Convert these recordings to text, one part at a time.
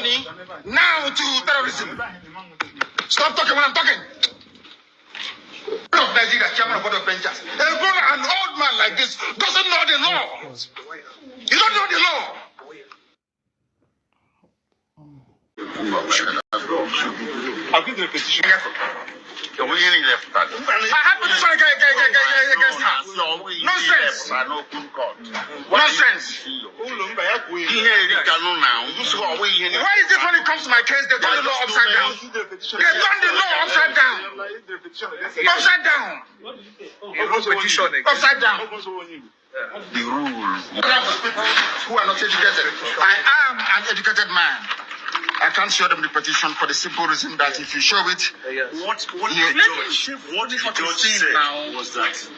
felony, now to terrorism. Stop talking when I'm talking. Of Nigeria, chairman of board of benchers. An old man like this doesn't know the law. You don't know the law. I'll give the petition. I have petition against her. Nonsense. Nonsense. Why is it when it comes to my case, they turn the law upside down? They turn the law upside down. Upside down. Upside down. The rules. Who are not educated. I am an educated man. I can't show them the petition for the simple reason that if you show it, what the judge said was that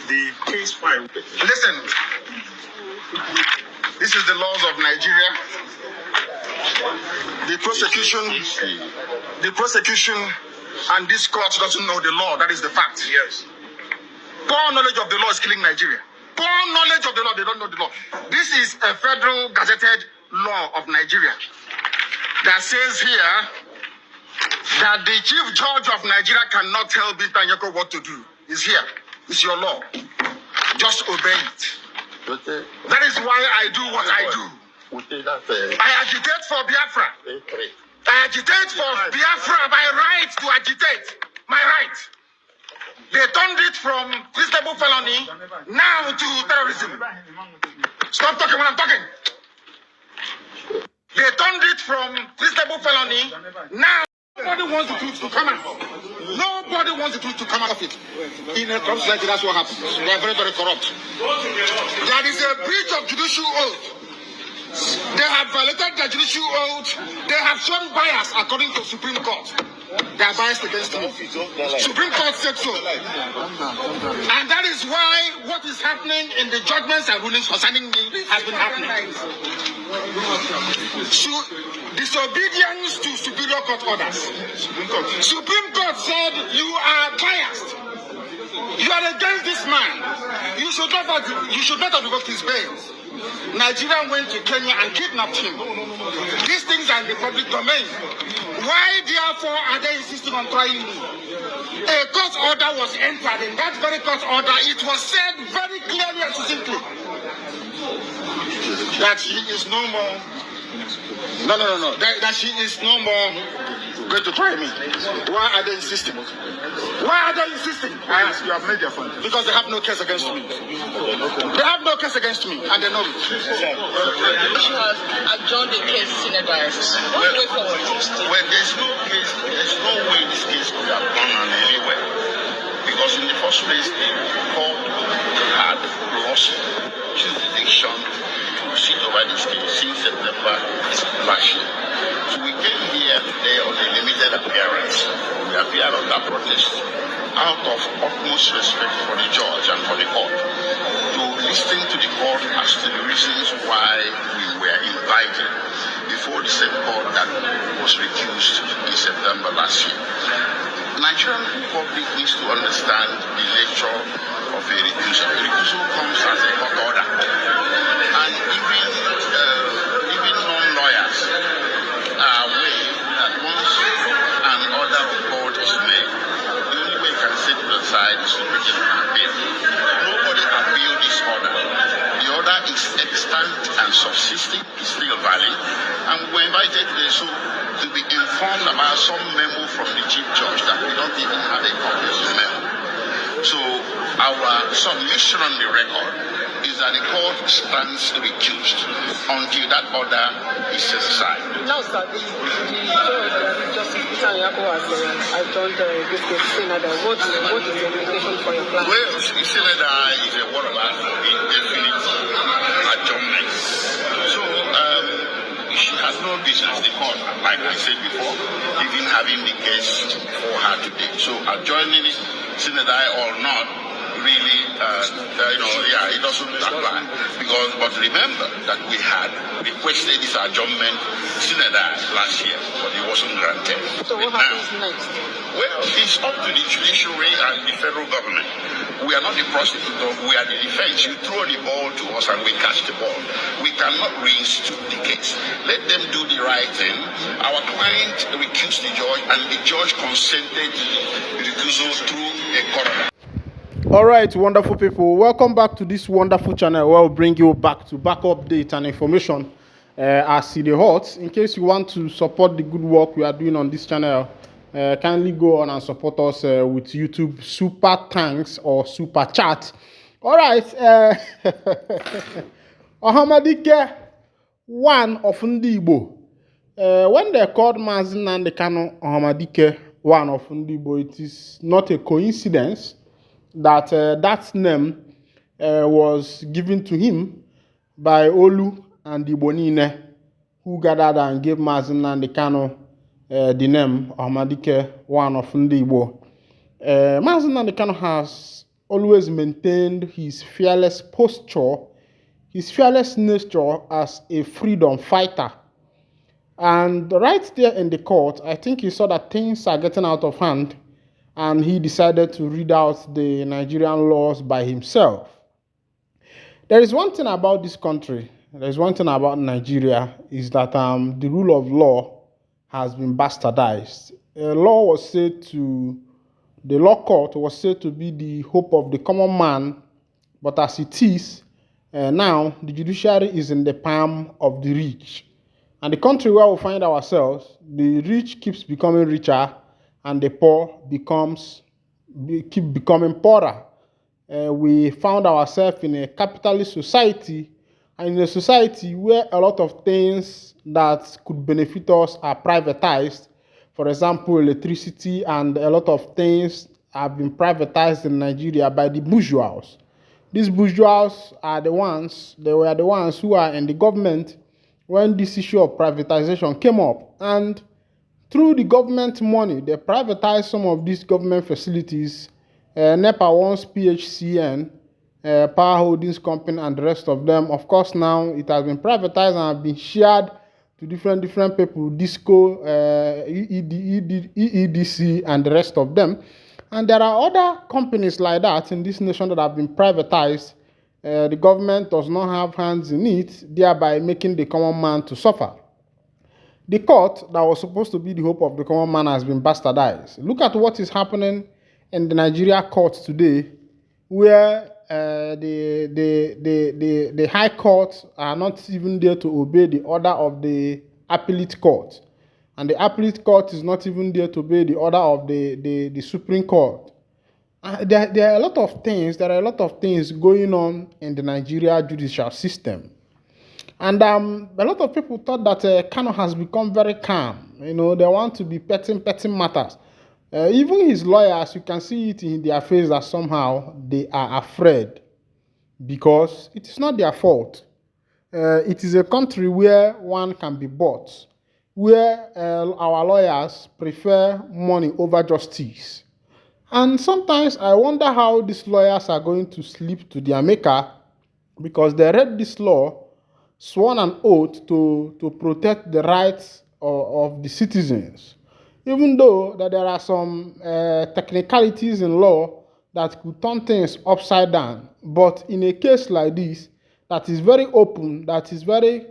the case file. Listen, this is the laws of Nigeria. The prosecution, and this court doesn't know the law. That is the fact. Yes. Poor knowledge of the law is killing Nigeria. Poor knowledge of the law, they don't know the law. This is a federal gazetted law of Nigeria that says here that the chief judge of Nigeria cannot tell Binta Nyeko what to do. It's here. It's your law. Just obey it. That is why I do what I do. I agitate for Biafra. I agitate for Biafra. My right to agitate. My right. They turned it from treasonable felony now to terrorism. Stop talking when I'm talking. They turned it from treasonable felony now. Nobody wants the truth to come out. Nobody wants the truth to come out of it. In a corrupt society, that's what happens. They are very, very corrupt. There is a breach of judicial oath. They have violated the judicial oath. They have shown bias according to Supreme Court. They are biased against me. Supreme Court said so. And that is why what is happening in the judgments and rulings concerning me has been happening. Disobedience to superior court orders. Supreme Court said you are biased. You are against this man. You should not have revoked his bail. Nigeria went to Kenya and kidnapped him. These things are in the public domain. Why, therefore, are they insisting on trying me? A court order was entered. In that very court order, it was said very clearly and succinctly that she is no more. No. That she is no more going to try me. Why are they insisting? Why are they insisting? I ask, you have made your point. Because they have no case against me. They have no case against me, and they know it. She has adjourned the case in a diocese. Well, there's no case, there's no way this case could have gone on anywhere. Because in the first place, the court had lost jurisdiction to proceed over this case since September last year. So we came here today on a limited appearance. We appeared on that protest out of utmost respect for the judge and for the court, to listen to the court as to the reasons why we were invited before the same court that was recused in September last year. The Nigerian public needs to understand the nature of a recusal. A recusal comes as a court order, and even non-lawyers are aware that once an order of court is made, the only way you can sit to the side is to bring it an appeal. Nobody appealed this order. The order is extant and subsisting, is still valid, and we were invited today to be informed about some memo from the chief judge that we don't even have a copy of the memo. So our submission on the record is that the court stands recused until that order is set aside. Now, sir, the Justice Peter Nyako has adjourned this case, saying that what is the implication for your plan? Well, Senator is a word of indefinite adjournment. So she has no business, the court, like I said before, even having the case for her today. So adjourning it, Senator or not, really, it doesn't apply. But remember that we had requested this adjournment last year, but it wasn't granted. So what happens next? Well, it's up to the judiciary and the federal government. We are not the prosecutor, we are the defense. You throw the ball to us and we catch the ball. We cannot reinstitute the case. Let them do the writing. Our client recused the judge, and the judge consented the recusal through a coroner. All right, wonderful people, welcome back to this wonderful channel where we'll bring you back updates and information as see the hot. In case you want to support the good work we are doing on this channel, kindly go on and support us with YouTube super thanks or super chat. All right, Ohamadike, one of Ndi Igbo. When they called Mazi Nnamdi Kanu Ohamadike, one of Ndi Igbo, it is not a coincidence that that name was given to him by Olu and Ibonine, who gathered and gave Mazi Nnamdi Kanu the name Ohamadike, one of Ndi Igbo. Mazi Nnamdi Kanu has always maintained his fearless posture, his fearless nature as a freedom fighter. And right there in the court, I think he saw that things are getting out of hand, and he decided to read out the Nigerian laws by himself. There is one thing about this country, there is one thing about Nigeria, is that the rule of law has been bastardized. The law court was said to be the hope of the common man, but as it is, now the judiciary is in the palm of the rich. And the country where we find ourselves, the rich keeps becoming richer, and the poor keep becoming poorer. We found ourselves in a capitalist society, and in a society where a lot of things that could benefit us are privatized. For example, electricity and a lot of things have been privatized in Nigeria by the bourgeois. These bourgeois were the ones who are in the government when this issue of privatization came up. And through the government money, they privatized some of these government facilities. NEPA wants PHCN, Power Holdings Company, and the rest of them. Of course, now it has been privatized and have been shared to different people, Disco, EEDC, and the rest of them. And there are other companies like that in this nation that have been privatized. The government does not have hands in it, thereby making the common man to suffer. The court that was supposed to be the hope of the common man has been bastardized. Look at what is happening in the Nigeria courts today, where the high courts are not even there to obey the order of the appellate court. And the appellate court is not even there to obey the order of the Supreme Court. There are a lot of things going on in the Nigeria judicial system. And a lot of people thought that Kanu has become very calm. You know, they want to be petting matters. Even his lawyers, you can see it in their face that somehow they are afraid, because it is not their fault. It is a country where one can be bought, where our lawyers prefer money over justice. And sometimes I wonder how these lawyers are going to sleep to their maker, because they read this law, sworn an oath to protect the rights of the citizens. Even though that there are some technicalities in law that could turn things upside down. But in a case like this, that is very open, that is very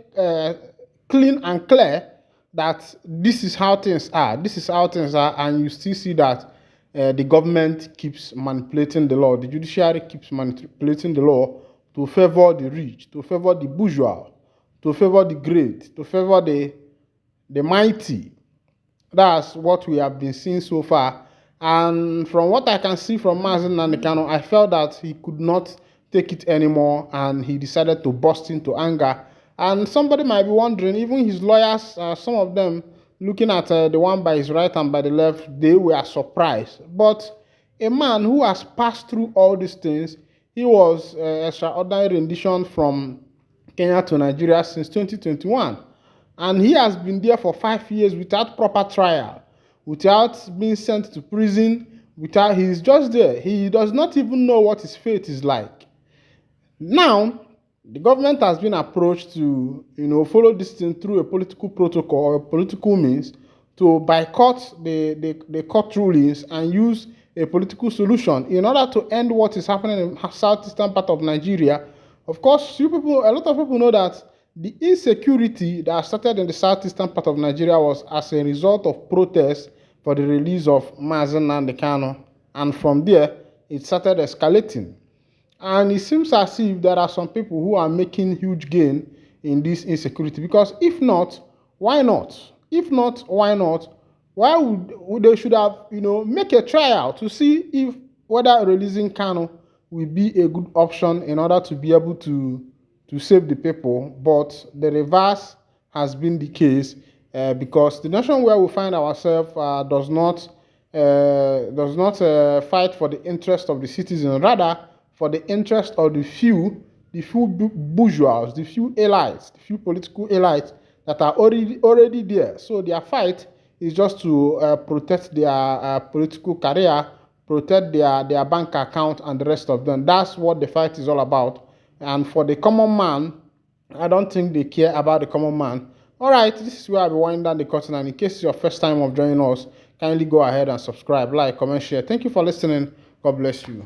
clean and clear, that this is how things are. And you still see that the government keeps manipulating the law. The judiciary keeps manipulating the law to favor the rich, to favor the bourgeois, to favor the great, to favor the mighty. That's what we have been seeing so far. And from what I can see from Mazi Nnamdi Kanu, I felt that he could not take it anymore, and he decided to burst into anger. And somebody might be wondering, even his lawyers, some of them, looking at the one by his right and by the left, they were surprised. But a man who has passed through all these things, he was extraordinary rendition from Kenya to Nigeria since 2021. And he has been there for 5 years without proper trial, without being sent to prison, he's just there. He does not even know what his fate is like. Now, the government has been approached to, follow this thing through a political protocol or a political means to boycott the court rulings and use a political solution in order to end what is happening in the southeastern part of Nigeria. Of course, a lot of people know that the insecurity that started in the southeastern part of Nigeria was as a result of protests for the release of Mazen Nnamdi Kanu, and from there it started escalating. And it seems as if there are some people who are making huge gain in this insecurity, because if not, why not? If not, why not? Why would they should have, make a trial to see if whether releasing Kanu will be a good option in order to be able to save the people. But the reverse has been the case, because the nation where we find ourselves does not fight for the interest of the citizen, rather for the interest of the few bourgeois, the few elites, the few political elites that are already there. So their fight is just to protect their political career, protect their bank account and the rest of them. That's what the fight is all about. And for the common man, I don't think they care about the common man. All right, this is where I'll be winding down the curtain. And in case it's your first time of joining us, kindly go ahead and subscribe, like, comment, share. Thank you for listening. God bless you.